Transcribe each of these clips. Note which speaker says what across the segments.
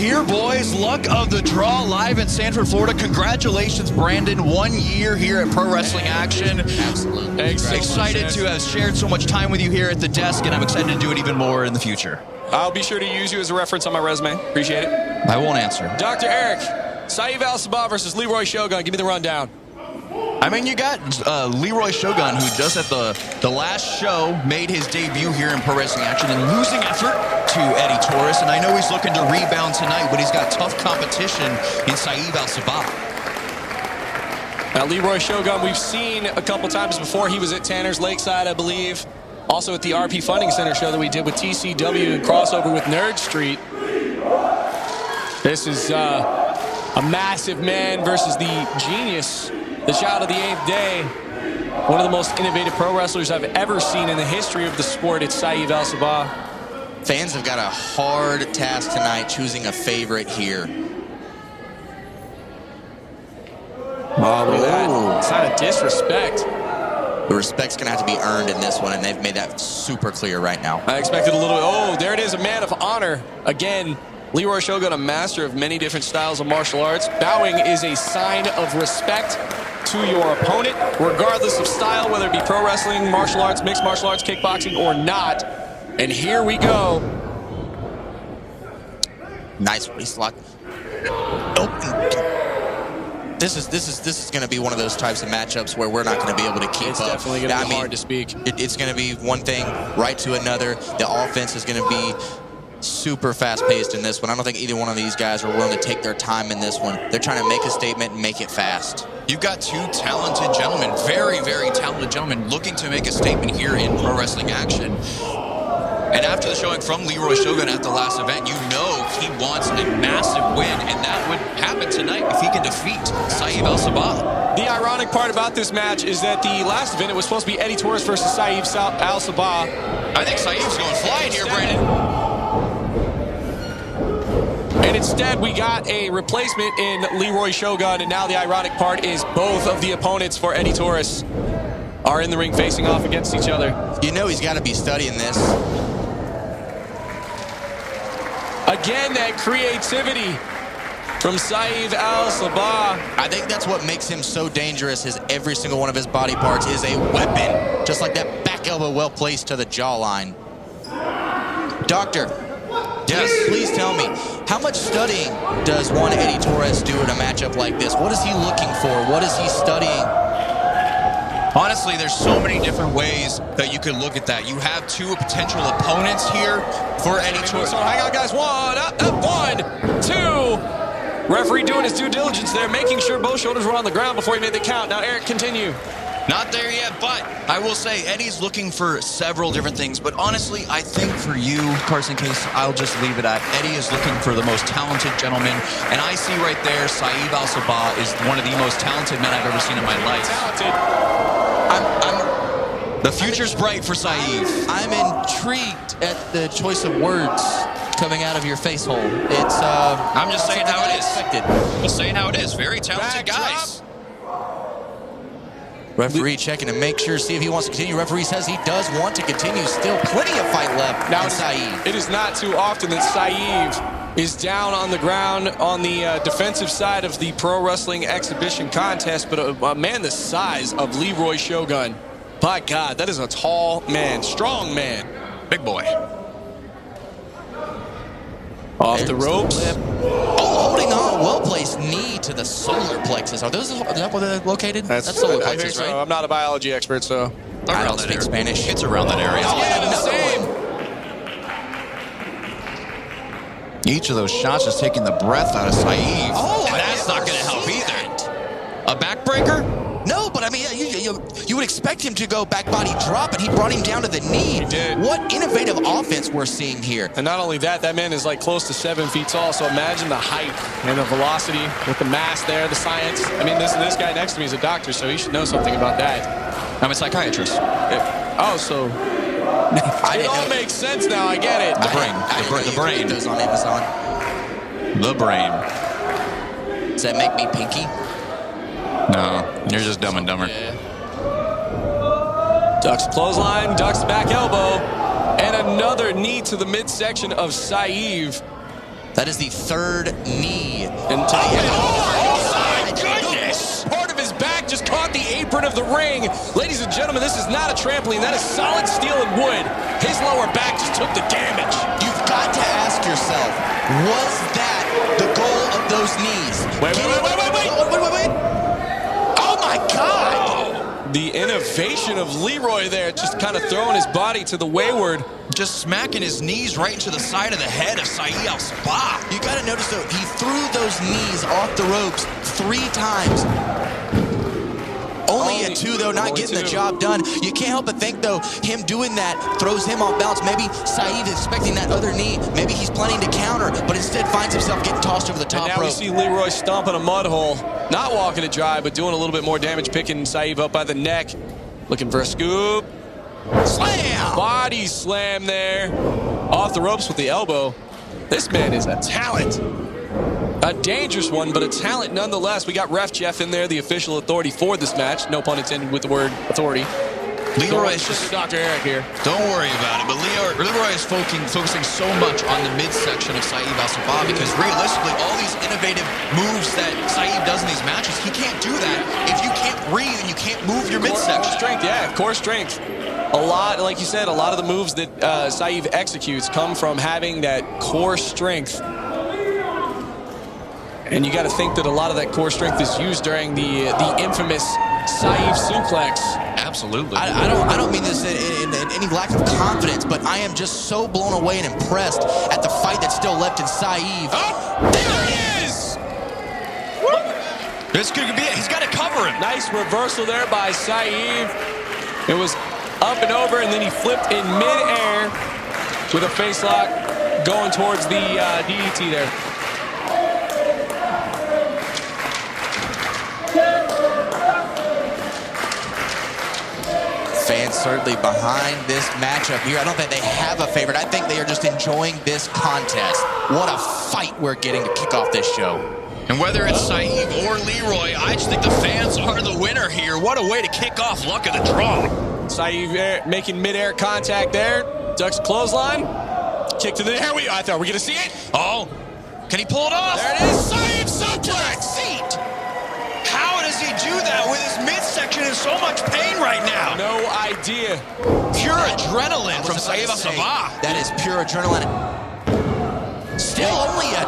Speaker 1: here, boys. Luck of the draw live in Sanford, Florida. Congratulations, Brandon. 1 year here at Pro Wrestling Action.
Speaker 2: Absolutely.
Speaker 1: Excited to have shared so much time with you here at the desk, and I'm excited to do it even more in the future.
Speaker 3: I'll be sure to use you as a reference on my resume. Appreciate it.
Speaker 1: I won't answer.
Speaker 3: Dr. Eric, Saieve Al Sabah versus Leeroy Shogun. Give me the rundown.
Speaker 1: I mean, you got Leeroy Shogun, who just at the last show made his debut here in Pro Wrestling Action in losing effort to Eddie Torres. And I know he's looking to rebound tonight, but he's got tough competition in Saieve Al Sabah.
Speaker 3: Now, Leeroy Shogun, we've seen a couple times before. He was at Tanner's Lakeside, I believe. Also at the RP Funding Center show that we did with TCW and crossover with Nerd Street. This is a massive man versus the genius, the child of the 8th day. One of the most innovative pro wrestlers I've ever seen in the history of the sport. It's Saieve Al Sabah.
Speaker 2: Fans have got a hard task tonight choosing a favorite here.
Speaker 3: Oh, look at that. Sign of disrespect.
Speaker 2: The respect's going to have to be earned in this one, and they've made that super clear right now.
Speaker 3: I expected a little bit. Oh, there it is, a man of honor. Again, Leeroy Shogun, a master of many different styles of martial arts. Bowing is a sign of respect to your opponent, regardless of style, whether it be pro wrestling, martial arts, mixed martial arts, kickboxing, or not. And here we go.
Speaker 2: Nice waist lock. This is going to be one of those types of matchups where we're not going to be able to keep up.
Speaker 3: It's definitely going to be hard to speak.
Speaker 2: It's going to be one thing right to another. The offense is going to be super fast-paced in this one. I don't think either one of these guys are willing to take their time in this one. They're trying to make a statement and make it fast.
Speaker 1: You've got two talented gentlemen, very, very talented gentlemen, looking to make a statement here in Pro Wrestling Action. And after the showing from Leeroy Shogun at the last event, you know he wants a massive win, and that would happen tonight if he can defeat Saieve Al Sabah.
Speaker 3: The ironic part about this match is that the last event, it was supposed to be Eddie Torres versus Saieve Al Sabah.
Speaker 1: I think Saieve's going flying here, Brandon.
Speaker 3: And instead, we got a replacement in Leeroy Shogun, and now the ironic part is both of the opponents for Eddie Torres are in the ring facing off against each other.
Speaker 2: You know he's got to be studying this.
Speaker 3: Again, that creativity from Saieve Al Sabah.
Speaker 2: I think that's what makes him so dangerous, is every single one of his body parts is a weapon. Just like that back elbow well placed to the jawline. Doctor, yes, please tell me, how much studying does one Eddie Torres do in a matchup like this? What is he looking for? What is he studying?
Speaker 1: Honestly, there's so many different ways that you could look at that. You have two potential opponents here for Eddie Torres.
Speaker 3: So hang on, guys. One, up, one, two. Referee doing his due diligence there, making sure both shoulders were on the ground before he made the count. Now, Eric, continue.
Speaker 1: Not there yet, but I will say Eddie's looking for several different things. But honestly, I think for you, Karson Kase, I'll just leave it at Eddie is looking for the most talented gentleman. And I see right there, Saieve Al Sabah is one of the most talented men I've ever seen in my life.
Speaker 3: Talented.
Speaker 1: The future's bright for Saieve.
Speaker 2: I'm intrigued at the choice of words coming out of your face hole. It's
Speaker 1: I'm just saying how it is.
Speaker 2: Expected.
Speaker 1: Just saying how it is. Very talented guys.
Speaker 2: Referee checking to make sure, see if he wants to continue. Referee says he does want to continue. Still plenty of fight left
Speaker 3: now
Speaker 2: in Saieve.
Speaker 3: It is not too often that Saieve is down on the ground on the defensive side of the pro wrestling exhibition contest, but a man the size of Leeroy Shogun. By God, that is a tall man, strong man.
Speaker 1: Big boy.
Speaker 3: Off the ropes.
Speaker 2: Oh, holding on, well-placed knee to the solar plexus. Are that where they're located? That's solar plexus,
Speaker 3: so.
Speaker 2: right?
Speaker 3: I'm not a biology expert, so.
Speaker 2: I don't speak Spanish.
Speaker 1: It's around that area.
Speaker 3: Yeah, the same.
Speaker 1: Each of those shots is taking the breath out of Saieve.
Speaker 2: Oh,
Speaker 1: and that's not going to help either. A backbreaker?
Speaker 2: No, but I mean, you would expect him to go back body drop, and he brought him down to the knee.
Speaker 3: He did.
Speaker 2: What innovative offense we're seeing here.
Speaker 3: And not only that, that man is like close to 7 feet tall, so imagine the height and the velocity with the mass there, the science. I mean, this guy next to me is a doctor, so he should know something about that.
Speaker 1: I'm a psychiatrist.
Speaker 3: Oh, so it all makes sense now. I get it.
Speaker 1: The brain.
Speaker 2: Those on Amazon.
Speaker 1: The brain.
Speaker 2: Does that make me pinky?
Speaker 1: No, you're just Dumb and Dumber.
Speaker 3: Yeah. Ducks clothesline, ducks the back elbow, and another knee to the midsection of Saieve.
Speaker 2: That is the third knee.
Speaker 3: And oh my goodness! Part of his back just caught the apron of the ring. Ladies and gentlemen, this is not a trampoline. That is solid steel and wood. His lower back just took the damage.
Speaker 2: You've got to ask yourself, was that the goal of those knees?
Speaker 3: Wait.
Speaker 2: Oh my God!
Speaker 3: The innovation of Leeroy there, just kind of throwing his body to the wayward.
Speaker 1: Just smacking his knees right into the side of the head of Saieve Al Sabah.
Speaker 2: You got to notice, though, he threw those knees off the ropes 3 times. Only a 2, though, not getting the job done. You can't help but think, though, him doing that throws him off balance. Maybe Saieve is expecting that other knee. Maybe he's planning to counter, but instead finds himself getting tossed over the top rope.
Speaker 3: And now we see Leeroy stomping a mud hole. Not walking it dry, but doing a little bit more damage, picking Saieve up by the neck. Looking for a scoop.
Speaker 2: Slam!
Speaker 3: Body slam there. Off the ropes with the elbow. This man is a talent. A dangerous one, but a talent nonetheless. We got Ref Jeff in there, the official authority for this match. No pun intended with the word authority.
Speaker 1: Leeroy is just
Speaker 3: Dr. Eric here.
Speaker 1: Don't worry about it, but Leeroy is focusing so much on the midsection of Saieve Al Sabah because realistically, all these innovative moves that Saieve does in these matches, he can't do that if you can't breathe and you can't move your midsection.
Speaker 3: Core strength, yeah, core strength. A lot, like you said, a lot of the moves that Saieve executes come from having that core strength. And you got to think that a lot of that core strength is used during the infamous Saieve suplex.
Speaker 1: Absolutely.
Speaker 2: I don't mean this in any lack of confidence, but I am just so blown away and impressed at the fight that's still left in Saieve.
Speaker 3: Oh, there he is!
Speaker 1: This could be it. He's got to cover him.
Speaker 3: Nice reversal there by Saieve. It was up and over, and then he flipped in midair with a face lock going towards the DDT there.
Speaker 2: Fans certainly behind this matchup here. I don't think they have a favorite. I think they are just enjoying this contest. What a fight we're getting to kick off this show.
Speaker 1: And whether it's Saieve or Leeroy, I just think the fans are the winner here. What a way to kick off luck of the draw.
Speaker 3: Saieve making midair contact there. Ducks clothesline. Kick to the air. I thought we were going to see it.
Speaker 1: Oh, can he pull it off?
Speaker 3: There it is. Saieve suplex.
Speaker 1: Seat. How does he do that with his midsection in so much pain right now?
Speaker 3: No idea.
Speaker 1: Pure adrenaline from Saieve Al Sabah.
Speaker 2: That is pure adrenaline. Still only a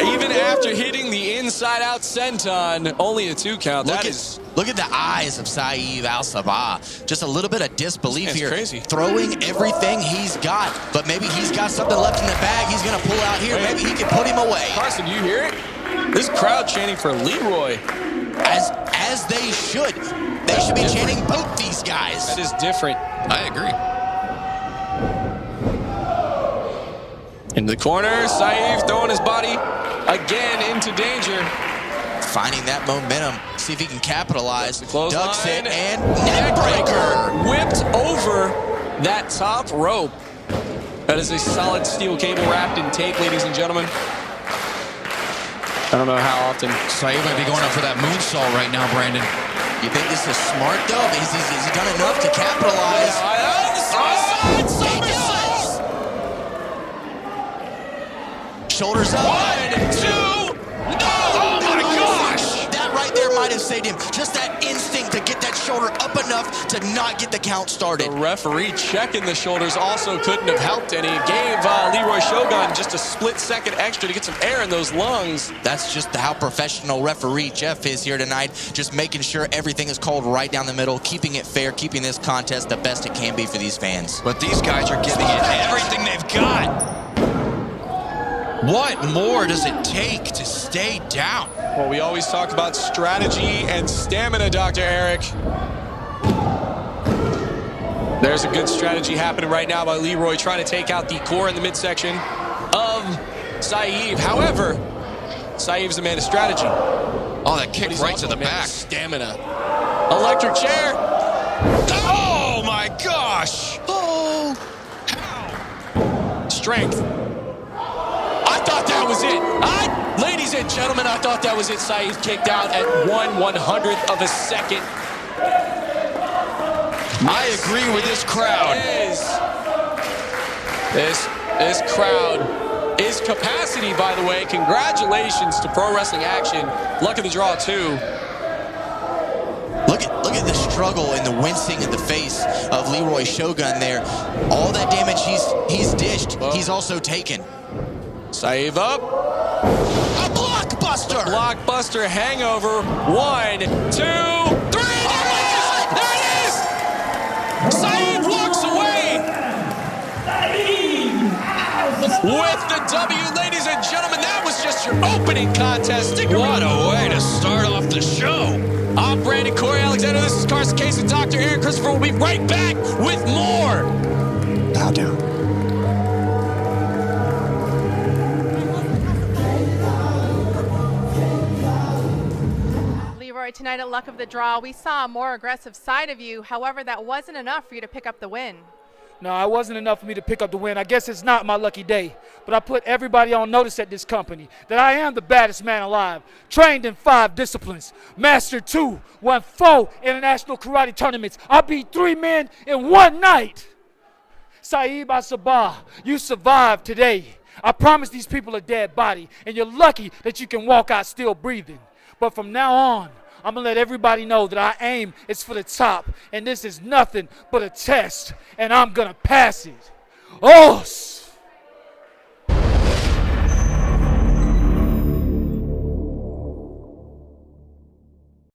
Speaker 2: 2.
Speaker 3: Even after hitting the inside-out senton, only a 2 count.
Speaker 2: Look at the eyes of Saieve Al Sabah. Just a little bit of disbelief here.
Speaker 3: Crazy.
Speaker 2: Throwing everything he's got, but maybe he's got something left in the bag he's going to pull out here. Maybe he can put him away.
Speaker 3: Karson, you hear it? This crowd chanting for Leeroy.
Speaker 2: As they should. They should be chanting both these guys.
Speaker 3: That is different.
Speaker 1: I agree.
Speaker 3: In the corner, Saieve throwing his body again into danger.
Speaker 2: Finding that momentum. See if he can capitalize.
Speaker 3: Ducks
Speaker 2: it and neckbreaker.
Speaker 3: Whipped over that top rope. That is a solid steel cable wrapped in tape, ladies and gentlemen. I don't know how often.
Speaker 1: Saieve might be going up for that moonsault right now, Brandon.
Speaker 2: You think this is smart, though? Has he done enough to capitalize? Shoulders up.
Speaker 1: 1, 2. No! Oh my gosh!
Speaker 2: That right there might have saved him. Just that instinct to get that shoulder up enough to not get the count started.
Speaker 3: The referee checking the shoulders also couldn't have helped any. Gave Leeroy Shogun just a split second extra to get some air in those lungs.
Speaker 2: That's just how professional referee Jeff is here tonight. Just making sure everything is called right down the middle, keeping it fair, keeping this contest the best it can be for these fans.
Speaker 1: But these guys are giving it everything they've got. What more does it take to stay down?
Speaker 3: Well, we always talk about strategy and stamina, Dr. Eric. There's a good strategy happening right now by Leeroy, trying to take out the core in the midsection of Saieve. However, Saieve's a man of strategy.
Speaker 1: Oh, that kick right to the back.
Speaker 3: Stamina. Electric chair.
Speaker 1: Oh, my gosh.
Speaker 2: Oh.
Speaker 1: How?
Speaker 3: Strength. I thought that was it. Ladies and gentlemen, I thought that was it. Saieve kicked out at 1/100th of a second.
Speaker 1: I agree with this crowd.
Speaker 3: This crowd is capacity, by the way. Congratulations to Pro Wrestling Action. Luck of the draw, too.
Speaker 2: Look at the struggle and the wincing in the face of Leeroy Shogun there. All that damage he's dished, he's also taken.
Speaker 3: Saieve up.
Speaker 2: A blockbuster!
Speaker 3: Blockbuster hangover. 1, 2, 3. There it is! Saieve walks away with the W, ladies and gentlemen. That was just your opening contest.
Speaker 1: What a way to start off the show.
Speaker 3: I'm Brandon Cory Alexander. This is Karson, Kase, and Dr. Aaron Christopher. We'll be right back with more.
Speaker 2: Bow down.
Speaker 4: Leeroy, tonight at Luck of the Draw, we saw a more aggressive side of you. However, that wasn't enough for you to pick up the win.
Speaker 5: No, it wasn't enough for me to pick up the win. I guess it's not my lucky day. But I put everybody on notice at this company that I am the baddest man alive, trained in 5 disciplines, mastered 2, won 4 international karate tournaments. I beat 3 men in 1 night. Saieve Al Sabah, you survived today. I promise these people a dead body, and you're lucky that you can walk out still breathing. But from now on, I'm going to let everybody know that our aim is for the top, and this is nothing but a test, and I'm going to pass it. Oh!